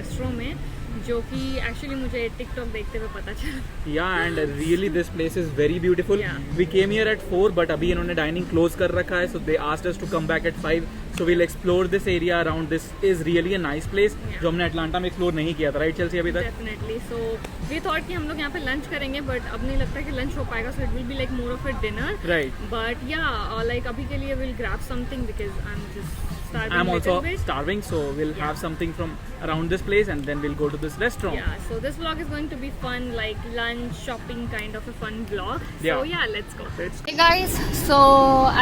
Restaurant में, जो कि एक्चुअली मुझे टिकटॉक देखते हुए पता चला. Yeah, and really this place is very beautiful. Yeah. We came here at 4, but अभी इन्होंने dining close कर रखा है, so they asked us to come back at 5. So we'll explore this area around. This is really a nice place, Yeah. जो हमने Atlanta में explore नहीं किया था, right Chelsea अभी तक? डेफिनेटली. सो वी थॉट कि हम लोग यहाँ पे लंच करेंगे, बट अब नहीं लगता कि लंच हो पाएगा, so it will be like more of a dinner. Right. But या लाइक अभी के लिए will grab something because I am just I'm also little bit. starving, so we'll Yeah. have something from around this place, and then we'll go to this restaurant. Yeah, so this vlog is going to be fun, like lunch, shopping, kind of a fun vlog. Yeah. So yeah, let's go. Hey guys, so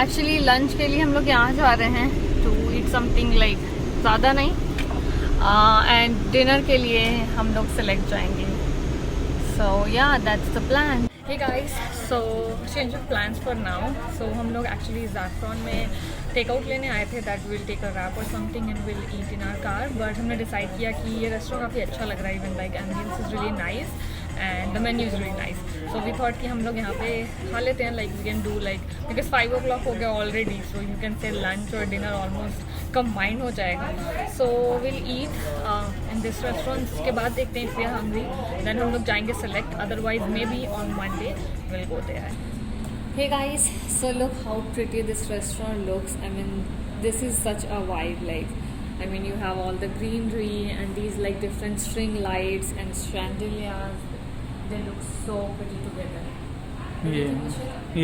actually lunch के लिए हम लोग यहाँ जा रहे हैं to eat something like ज़्यादा नहीं, and dinner के लिए हम लोग select जाएंगे. So yeah, that's the plan. Hey guys, so change of plans for now. So हम लोग actually Zaffron में टेक आउट लेने आए थे, that will take a wrap और something and will eat in our car. But हमने decide किया कि ये रेस्टोरेंट काफ़ी अच्छा लग रहा है, even like ambience is really nice and the menu is really nice. So we thought कि हम लोग यहाँ पे खा लेते हैं, like we can do like because 5 o'clock हो गया already, so you can say lunch और डिनर ऑलमोस्ट कंबाइन हो जाएगा. So will eat in this restaurant. उसके बाद देखते हैं if we are hungry then हम लोग जाएंगे Select, otherwise maybe on Monday will go there. Hey guys, so look how pretty this restaurant looks. I mean, this is such a vibe. Like, I mean, you have all the greenery and these like different string lights and chandeliers. They look so pretty together.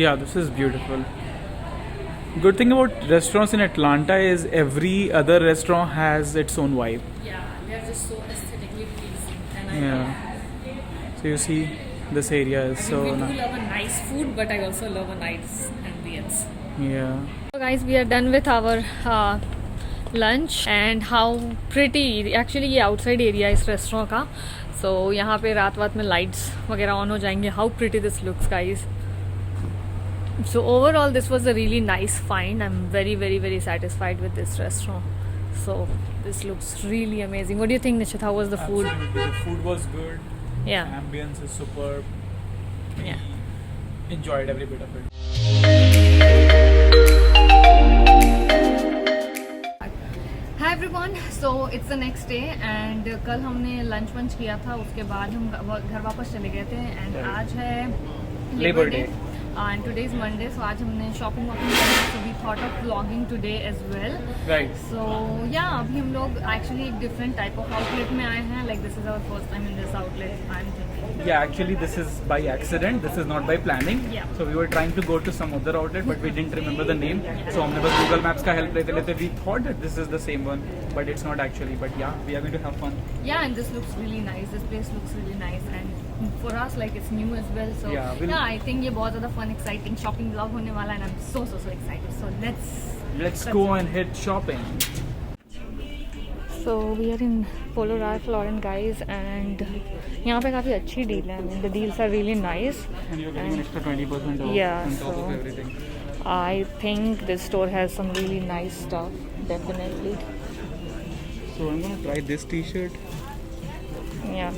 Yeah, this is beautiful. Good thing about restaurants in Atlanta is every other restaurant has its own vibe. Yeah, they're just so aesthetically pleasing, and I love Yeah. So you see, this area is so we do nice. love a nice food, but I also love a nice ambience. Yeah. So guys, we are done with our lunch and how pretty actually ये outside area इस restaurant का. So यहाँ पे रात में lights वगैरह on हो जाएंगे. How pretty this looks, guys. So overall this was a really nice find. I'm very very very satisfied with this restaurant. So this looks really amazing. What do you think, Nishit? How was the food? Absolutely. The food was good. Yeah. Ambience is superb. Yeah. Enjoyed every bit of it. Hi everyone, so it's the next day and कल हमने lunch वंच किया था, उसके बाद हम घर वापस चले गए थे एंड आज है Labor Day. and today is Monday, so आज हमने शॉपिंग वॉपिंग करना, so we thought of vlogging today as well. Right. So yeah, अभी हम लोग actually एक different type of outlet में आए हैं, like this is our first time in this outlet. I'm thinking. Yeah, actually this is by accident. This is not by planning. Yeah. So we were trying to go to some other outlet, but we didn't remember the name. So हमने बस Google Maps का help लेते we thought that this is the same one, but it's not actually. But yeah, we are going to have fun. Yeah, and this looks really nice. This place looks really nice, and for us, like it's new as well. So Yeah, yeah, I think ये बहुत ज़्यादा fun, exciting shopping vlog होने वाला है, and I'm so excited. So let's go and hit shopping. So we are in Polo Ralph Lauren, guys, and यहाँ पे काफ़ी अच्छी डील है. I mean, the deals are really nice. And you're getting an extra 20% off Yeah, on top of so- everything. I think this store has some really nice stuff, definitely. So I'm gonna try this T-shirt Yeah,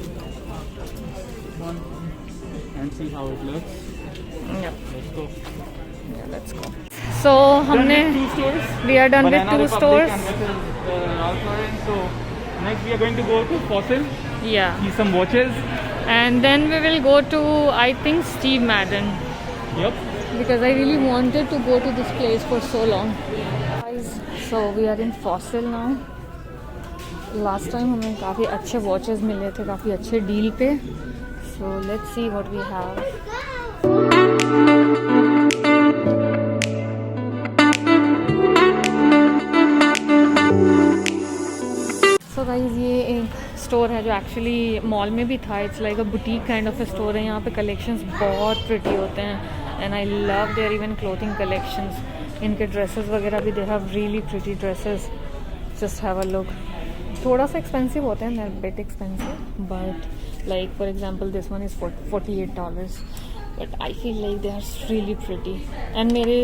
and see how it looks. yeah, Let's go. yeah. Let's go. So हमने Two stores. we are done with Banana two Republic stores. and this is Ralph Lauren. So next we are going to go to Fossil, Yeah. see some watches. And then we will go to, I think, Steve Madden, Yep. because I really wanted to go to this place for so long. Guys, so we are in Fossil now. Last time हमें काफ़ी अच्छे watches मिले थे, काफ़ी अच्छे deal पे. So let's see what we have. So guys, ये एक स्टोर है जो एक्चुअली मॉल में भी था. It's like a boutique kind of a store है. यहाँ पे कलेक्शंस बहुत प्रिटी होते हैं and I love their even clothing collections. इनके ड्रेसेस वगैरह भी they have really pretty dresses. Just have a look. थोड़ा सा एक्सपेंसिव होते हैं, not bit expensive, but like for example this one is $48. But I feel like they are really pretty and मेरे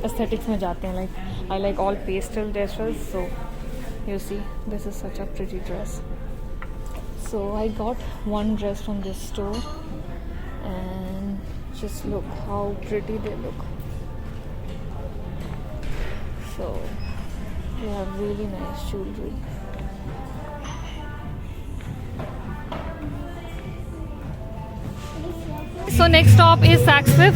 aesthetics में जाते हैं. Like I like all pastel dresses. So you see, this is such a pretty dress. So I got one dress from this store and just look how pretty they look. So they have really nice jewelry. So next stop is Saks Fifth.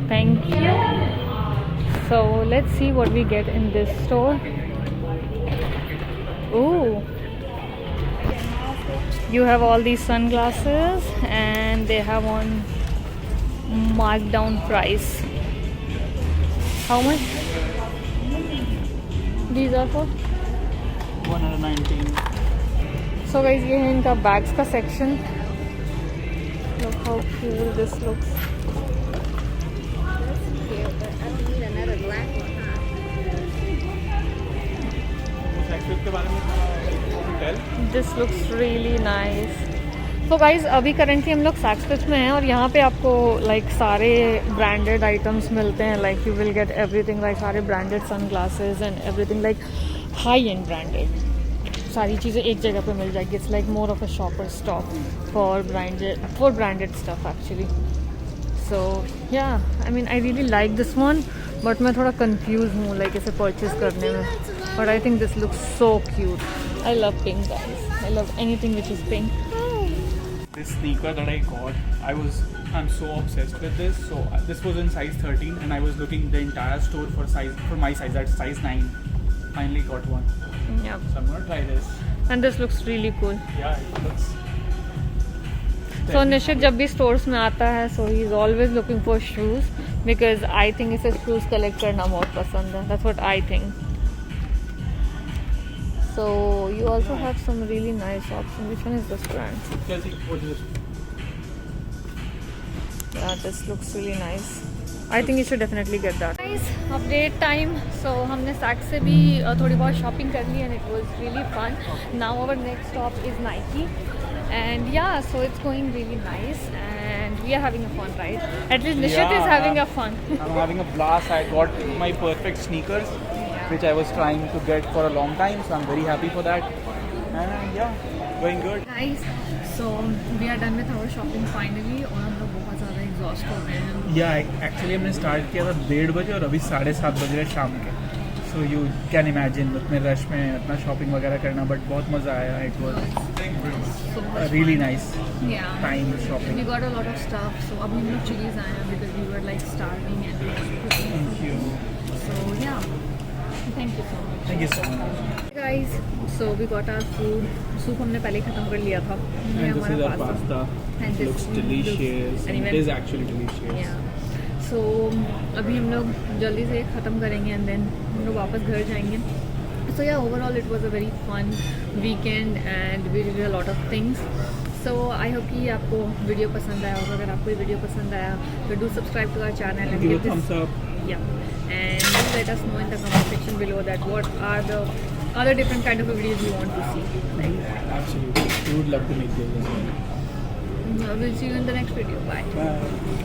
Thank you. So let's see what we get in this store. Ooh. You have all these sunglasses and they have on markdown price. How much? These are for 119. So guys, ये है इनका bags का section. Look how cool this looks. This looks really nice. So guys, अभी currently हम लोग Saks Fifth में हैं और यहाँ पे आपको like सारे branded items मिलते हैं. Like you will get everything, like सारे branded sunglasses and everything, like high-end branded. सारी चीज़ें एक जगह पे मिल जाएगी. It's like more of a shopper stop for branded stuff actually. So yeah, I mean I really like this one, but मैं थोड़ा confused हूँ like इसे purchase करने में. But I think this looks so cute. I love pink, guys. I love anything which is pink. This sneaker that I got, I'm so obsessed with this. So this was in size 13 and I was looking the entire store for my size, that's size 9. Finally got one. Yeah. So I'm gonna try this. And this looks really cool. Yeah, it looks. So Nishit जब भी stores में आता है, so he's always looking for shoes because I think इसे shoes collect करना बहुत पसंद है. That's what I think. So you also have some really nice options. Which one is this brand? Chelsea, what is this? Yeah, this looks really nice. I think you should definitely get that. Guys, update time. So हमने Saks से भी थोड़ी बहुत shopping कर ली and it was really fun. Now our next stop is Nike. And yeah, so it's going really nice and we are having a fun ride. At least Nishit is having a fun. I'm having a blast. I got my perfect sneakers, which I was trying to get for a long time. So I'm very happy for that. And yeah, going good. Guys, so we are done with our shopping finally और हम लोग बहुत ज़्यादा exhaust हो गए हैं. Yeah, actually हमने start किया था 1:30 बजे और अभी 7:30 बज रहे शाम के. So you can imagine उतने rush में इतना shopping वगैरह करना, but बहुत मज़ा आया. It was really nice Yeah. time shopping. We got a lot of stuff. So अभी हम लोग Chili's आए हैं because we were like starving and Thank you. so yeah. Thank you so much. Thank you so much. Hey guys, so we got our food. Soup हमने पहले ही खत्म कर लिया था. ये And this is हमारा our pasta. And this Looks delicious. looks- And and it even- is actually delicious. Yeah. So अभी हम लोग जल्दी से ख़त्म करेंगे and then हम लोग वापस घर जाएंगे. So yeah, overall it was a very fun weekend and we did a lot of things. So I hope कि आपको वीडियो पसंद आया होगा. अगर आपको ये वीडियो पसंद आया तो do subscribe to our channel and Give a give this thumbs up. yeah, and do let us know in the comment section below that what are the other different kind of videos you want to see. Like, Absolutely. We would love to make those as well. we'll see you in the next video. Bye. Bye.